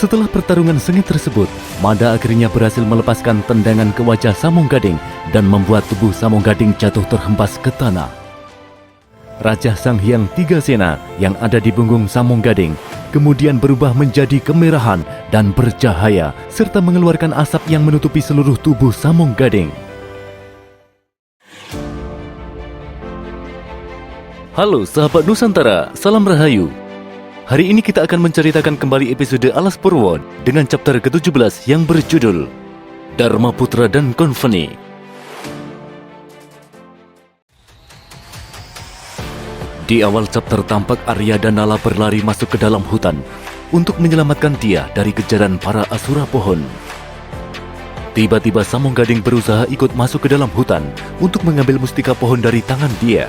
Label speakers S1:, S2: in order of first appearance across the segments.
S1: Setelah pertarungan sengit tersebut, Mada akhirnya berhasil melepaskan tendangan ke wajah Samung Gading dan membuat tubuh Samung Gading jatuh terhempas ke tanah. Raja Sang Hyang Tiga Sena yang ada di punggung Samung Gading kemudian berubah menjadi kemerahan dan bercahaya serta mengeluarkan asap yang menutupi seluruh tubuh Samung Gading. Halo sahabat Nusantara, salam rahayu. Hari ini kita akan menceritakan kembali episode Alas Purwo dengan chapter ke-17 yang berjudul Dharma Putra dan Company. Di awal chapter tampak Arya dan Nala berlari masuk ke dalam hutan untuk menyelamatkan Tia dari kejaran para asura pohon. Tiba-tiba Samung Gading berusaha ikut masuk ke dalam hutan untuk mengambil mustika pohon dari tangan dia.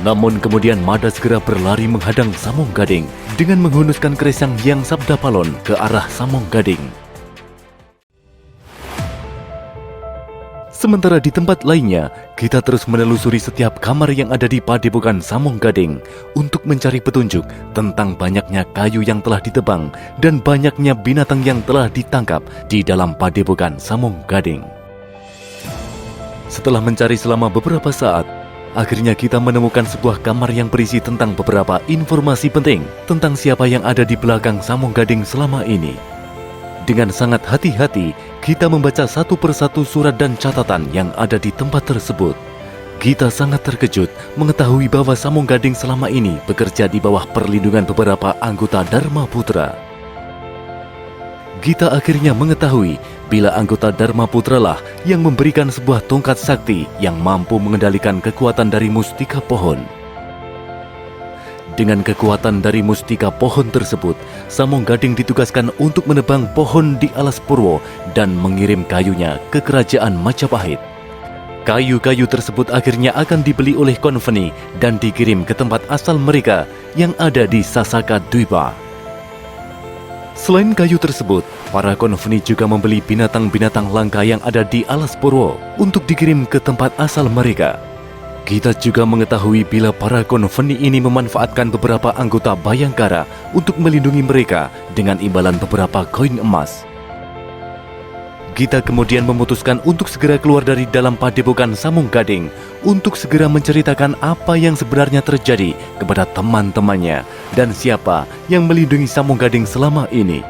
S1: Namun kemudian Mada segera berlari menghadang Samung Gading dengan menghunuskan keris Sang Hyang Sabda Palon ke arah Samung Gading. Sementara di tempat lainnya, kita terus menelusuri setiap kamar yang ada di padepokan Samung Gading untuk mencari petunjuk tentang banyaknya kayu yang telah ditebang dan banyaknya binatang yang telah ditangkap di dalam padepokan Samung Gading. Setelah mencari selama beberapa saat, akhirnya kita menemukan sebuah kamar yang berisi tentang beberapa informasi penting tentang siapa yang ada di belakang Samung Gading selama ini. Dengan sangat hati-hati, kita membaca satu persatu surat dan catatan yang ada di tempat tersebut. Kita sangat terkejut mengetahui bahwa Samung Gading selama ini bekerja di bawah perlindungan beberapa anggota Dharma Putra. Kita akhirnya mengetahui bila anggota Dharma Putra lah yang memberikan sebuah tongkat sakti yang mampu mengendalikan kekuatan dari mustika pohon. Dengan kekuatan dari mustika pohon tersebut, Samung Gading ditugaskan untuk menebang pohon di Alas Purwo dan mengirim kayunya ke kerajaan Majapahit. Kayu-kayu tersebut akhirnya akan dibeli oleh Company dan dikirim ke tempat asal mereka yang ada di Sasaka Dwipa. Selain kayu tersebut, para Company juga membeli binatang-binatang langka yang ada di Alas Purwo untuk dikirim ke tempat asal mereka. Kita juga mengetahui bila para Company ini memanfaatkan beberapa anggota Bayangkara untuk melindungi mereka dengan imbalan beberapa koin emas. Kita kemudian memutuskan untuk segera keluar dari dalam padepokan Samung Gading untuk segera menceritakan apa yang sebenarnya terjadi kepada teman-temannya dan siapa yang melindungi Samung Gading selama ini.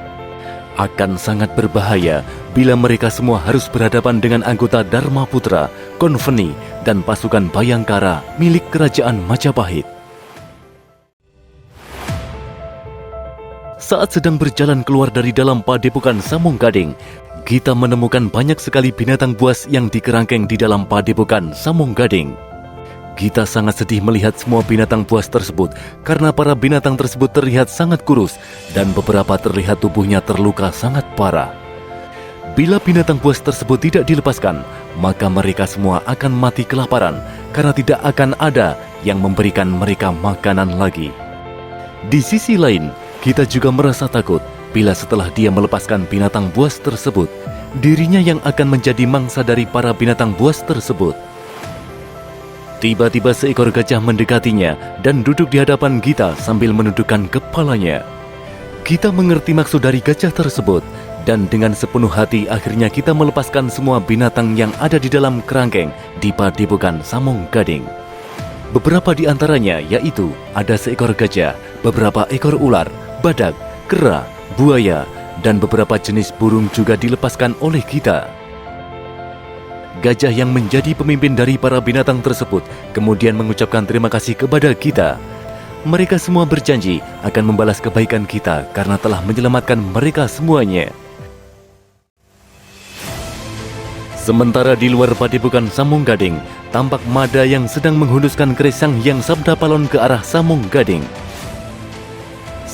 S1: Akan sangat berbahaya bila mereka semua harus berhadapan dengan anggota Dharma Putra, Company, dan pasukan Bayangkara milik kerajaan Majapahit. Saat sedang berjalan keluar dari dalam padepokan Samung Gading, kita menemukan banyak sekali binatang buas yang dikerangkeng di dalam padepokan Samung Gading. Kita sangat sedih melihat semua binatang buas tersebut karena para binatang tersebut terlihat sangat kurus dan beberapa terlihat tubuhnya terluka sangat parah. Bila binatang buas tersebut tidak dilepaskan, maka mereka semua akan mati kelaparan karena tidak akan ada yang memberikan mereka makanan lagi. Di sisi lain, kita juga merasa takut bila setelah dia melepaskan binatang buas tersebut, dirinya yang akan menjadi mangsa dari para binatang buas tersebut. Tiba-tiba seekor gajah mendekatinya dan duduk di hadapan kita sambil menundukkan kepalanya. Kita mengerti maksud dari gajah tersebut dan dengan sepenuh hati akhirnya kita melepaskan semua binatang yang ada di dalam kerangkeng di padepokan Samung Gading. Beberapa di antaranya yaitu ada seekor gajah, beberapa ekor ular, badak, kera, buaya, dan beberapa jenis burung juga dilepaskan oleh kita. Gajah yang menjadi pemimpin dari para binatang tersebut kemudian mengucapkan terima kasih kepada kita. Mereka semua berjanji akan membalas kebaikan kita karena telah menyelamatkan mereka semuanya. Sementara di luar padepokan Samung Gading, tampak Mada yang sedang menghunuskan keris Sang Hyang Sabda Palon ke arah Samung Gading.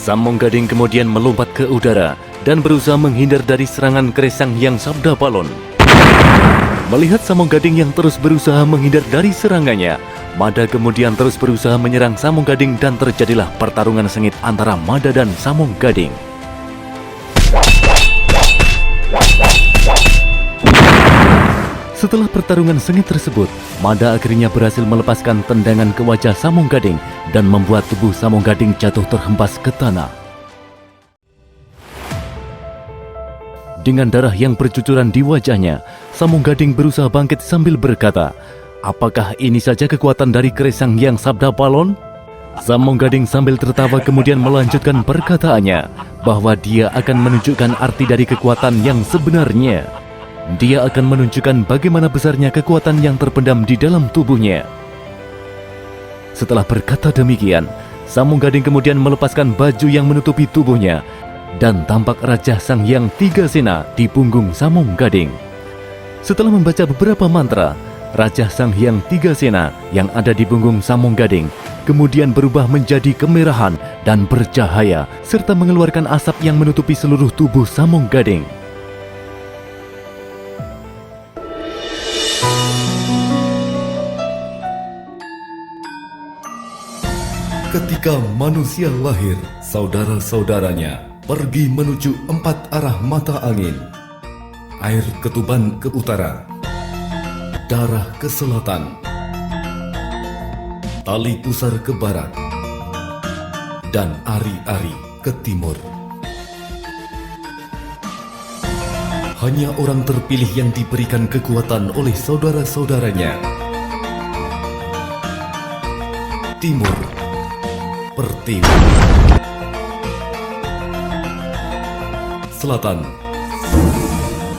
S1: Samung Gading kemudian melompat ke udara dan berusaha menghindar dari serangan keris Sang Hyang Sabda Palon. Melihat Samung Gading yang terus berusaha menghindar dari serangannya, Mada kemudian terus berusaha menyerang Samung Gading dan terjadilah pertarungan sengit antara Mada dan Samung Gading. Setelah pertarungan sengit tersebut, Mada akhirnya berhasil melepaskan tendangan ke wajah Samung Gading dan membuat tubuh Samung Gading jatuh terhempas ke tanah. Dengan darah yang bercucuran di wajahnya, Samung Gading berusaha bangkit sambil berkata, "Apakah ini saja kekuatan dari keris Sang Hyang Sabda Palon?" Samung Gading sambil tertawa kemudian melanjutkan perkataannya bahwa dia akan menunjukkan arti dari kekuatan yang sebenarnya. Dia akan menunjukkan bagaimana besarnya kekuatan yang terpendam di dalam tubuhnya. Setelah berkata demikian, Samung Gading kemudian melepaskan baju yang menutupi tubuhnya dan tampak Raja Sang Hyang Tiga Sena di punggung Samung Gading. Setelah membaca beberapa mantra, Raja Sang Hyang Tiga Sena yang ada di punggung Samung Gading kemudian berubah menjadi kemerahan dan bercahaya serta mengeluarkan asap yang menutupi seluruh tubuh Samung Gading.
S2: Ketika manusia lahir, saudara-saudaranya pergi menuju 4 arah mata angin. Air ketuban ke utara, darah ke selatan, tali pusar ke barat, dan ari-ari ke timur. Hanya orang terpilih yang diberikan kekuatan oleh saudara-saudaranya. Timur, Pertiwi. Selatan,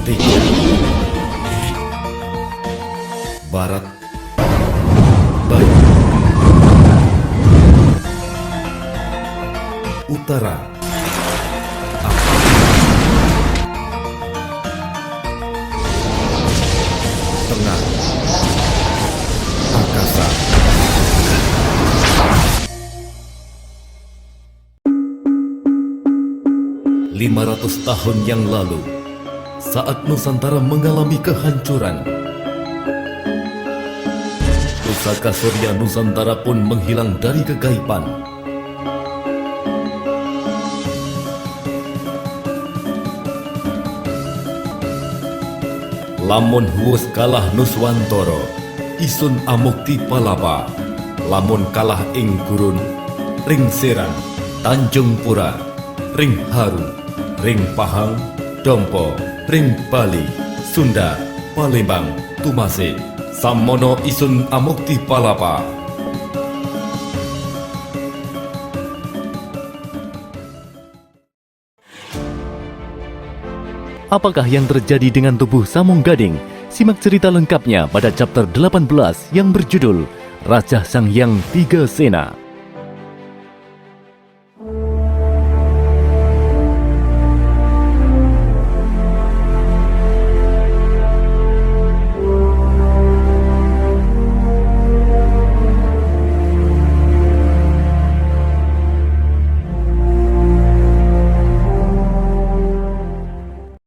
S2: Tiga. Barat, Bayu. Utara, Apa. Tengah, Angkasa. Lima 500 tahun yang lalu, saat Nusantara mengalami kehancuran, pusaka Surya Nusantara pun menghilang dari kegaiban. Lamun huwes kalah Nuswantara, isun amukti palapa. Lamun kalah ing gurun, ring Serang, Tanjung Pura, ring Haru, ring Pahang, Dompo, ring Bali, Sunda, Palembang, Tumase, Samono isun amukti palapa.
S1: Apakah yang terjadi dengan tubuh Samung Gading? Simak cerita lengkapnya pada chapter 18 yang berjudul Raja Sang Hyang Tiga Sena.